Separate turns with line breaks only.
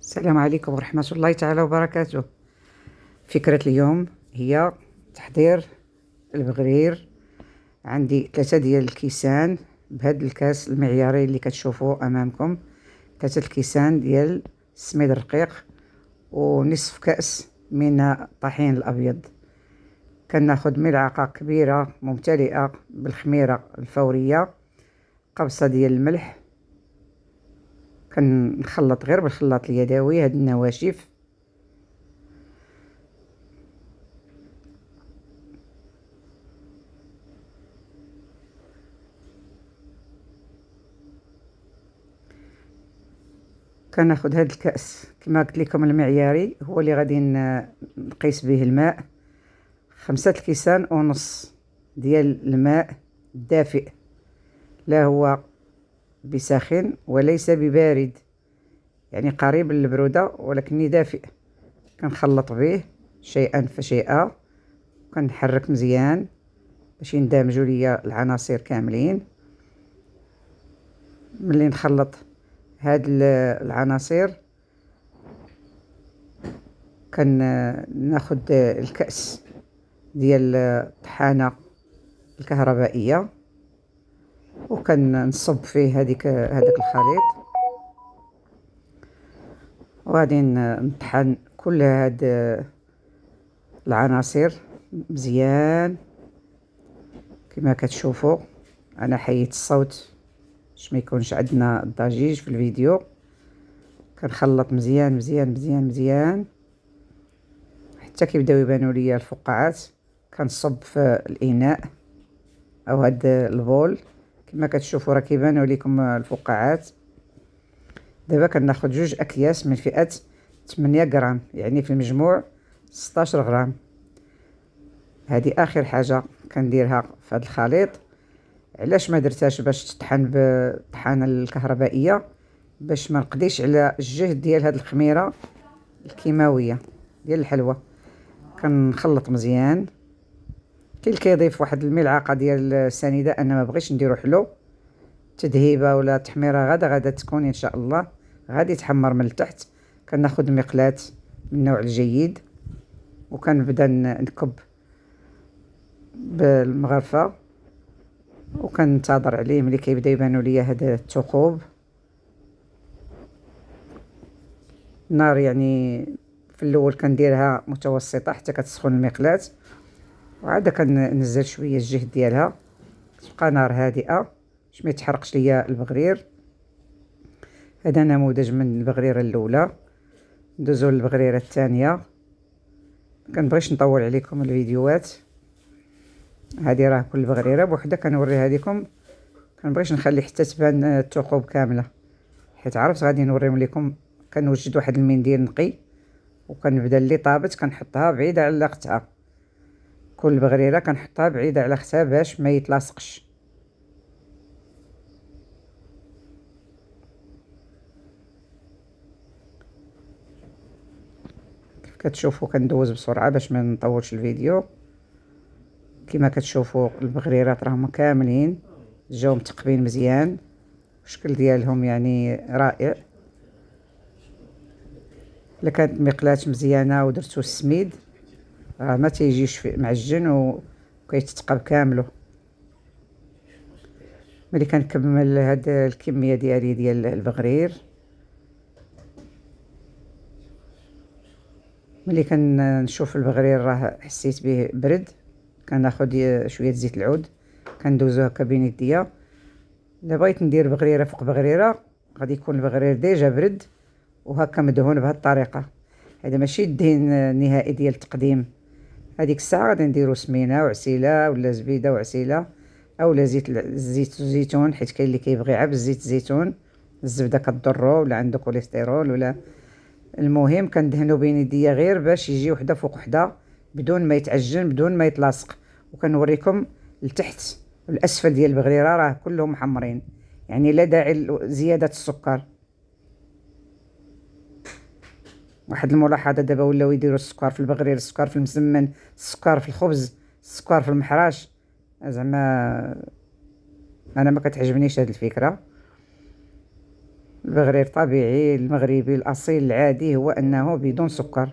السلام عليكم ورحمة الله تعالى وبركاته. فكرة اليوم هي تحضير البغرير. عندي 3 ديال الكيسان بهذا الكاس المعياري اللي كتشوفوه امامكم. 3 الكيسان ديال السميد الرقيق ونصف كأس من الطحين الابيض. كناخذ ملعقة كبيرة ممتلئة بالخميرة الفورية، قبصة ديال الملح، كنخلط غير بالخلاط اليدوي هاد النواشف. كناخذ هاد الكأس كما قلت لكم المعياري هو اللي غادي نقيس به الماء. 5 الكيسان ونص ديال الماء دافئ، لا هو بساخن وليس ببارد، يعني قريب للبرودة ولكنه دافئ. كنخلط به شيئا فشيئا، كنحرك مزيان باش يندمجوا ليا العناصر كاملين. ملي نخلط هاد العناصر ناخد الكأس ديال الطحانة الكهربائية وكنصب فيه هذاك الخليط، وغادي نطحن كل هاد العناصر مزيان كما كتشوفوا. انا حيدت الصوت باش ما يكونش عندنا الضجيج في الفيديو. كنخلط مزيان مزيان مزيان مزيان حتى كيبداو يبانوا ليا الفقاعات. كنصب في الاناء او هاد البول كما كتشوفوا، راه كيبانوا لكم الفقاعات. دابا كناخذ 2 اكياس من فئه 8 غرام، يعني في المجموع 16 غرام. هذه اخر حاجه كنديرها في هذا الخليط. علاش ما درتهاش باش تطحن بالطحانه الكهربائيه؟ باش ما نقضيش على الجهد ديال هذه الخميره الكيماويه ديال الحلوى. كنخلط مزيان. كاين اللي كيضيف واحد الملعقه ديال السنيده، انا ما بغيتش نديرو حلو. تذهيبه ولا تحميره غادا تكون ان شاء الله، غادي تحمر من التحت. كناخذ مقلاة من النوع الجيد وكنبدا نكب بالمغرفه وكنتظر عليه ملي كيبدا يبانوا ليا هاد الثقوب. النار يعني في الاول كنديرها متوسطه حتى كتسخن المقلاة، وعاد كنزل شويه الجهد ديالها، تبقى نار هادئه باش ما يتحرقش ليا البغرير. هذا نموذج من البغريره الاولى. ندوزو للبغريره الثانيه. كنبغيش نطول عليكم الفيديوهات. هذه راه كل بغريره بوحدها كنوريها لكم. كنبغيش نخلي حتى تبان الثقوب كامله، حيت عرفت غادي نوريهم لكم. كنوجد واحد المنديل نقي وكنبدا اللي طابت كنحطها بعيده على اختها. كل بغريره كنحطها بعيده على اختها باش ما يتلاصقش. كيف كتشوفوا كندوز بسرعه باش ما نطولش الفيديو. كما كتشوفوا البغريرات راهم كاملين جاو متقبين مزيان، الشكل ديالهم يعني رائع. الا كانت مقلاة مزيانه ودرتو السميد راه ما تيجيش معجن وكيتتقب كامله. ملي كنكمل هاد الكميه ديالي ديال البغرير، ملي كنشوف البغرير راه حسيت به برد، كناخذ شويه زيت العود كندوزو هكا بين يديا. الا بغيت ندير بغريره فوق بغريره غادي يكون البغرير ديجا برد وهكا مدهون بهذه الطريقه. هذا ماشي الدهن النهائي ديال التقديم. هذيك الساعه غادي نديرو سمينه وعسيله ولا زبيده وعسيله اولا زيت الزيتون، حيت كاين اللي كيبغي عا بالزيت الزيتون. الزبده كضرو ولا عنده كوليسترول ولا. المهم كندهنو بين يديا غير باش يجي وحده فوق وحده بدون ما يتعجن بدون ما يتلاصق. وكنوريكم التحت والاسفل ديال البغريره راه كلهم محمرين، يعني لا داعي لزياده السكر. واحد الملاحظه، دابا ولاو يديروا السكر في البغرير، السكر في المسمن، السكر في الخبز، السكر في المحراش. زعما انا ما كتعجبنيش هذه الفكره. البغرير طبيعي المغربي الأصيل العادي هو أنه بدون سكر.